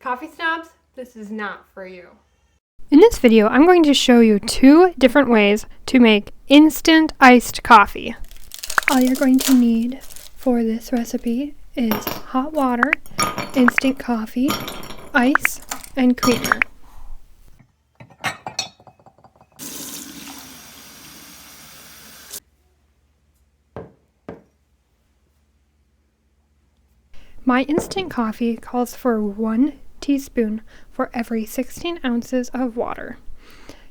Coffee snobs, this is not for you. In this video, I'm going to show you 2 different ways to make instant iced coffee. All you're going to need for this recipe is hot water, instant coffee, ice, and creamer. My instant coffee calls for 1 teaspoon for every 16 ounces of water.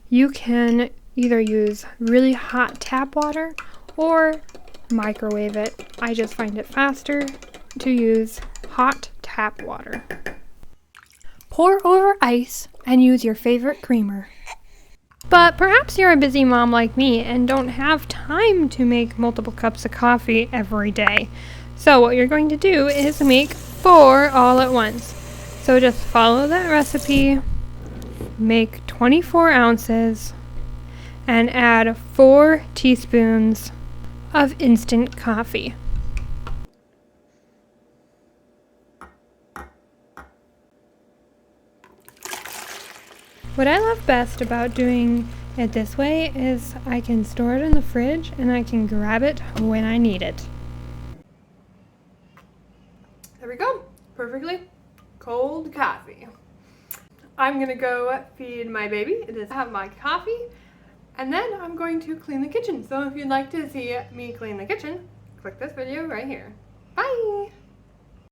You can either use really hot tap water or microwave it. I just find it faster to use hot tap water. Pour over ice and use your favorite creamer. But perhaps you're a busy mom like me and don't have time to make multiple cups of coffee every day. So what you're going to do is make 4 all at once. So just follow that recipe, make 24 ounces, and add 4 teaspoons of instant coffee. What I love best about doing it this way is I can store it in the fridge and I can grab it when I need it. There we go. Perfectly cold coffee. I'm gonna go feed my baby, just have my coffee, and then I'm going to clean the kitchen. So if you'd like to see me clean the kitchen, click this video right here. Bye!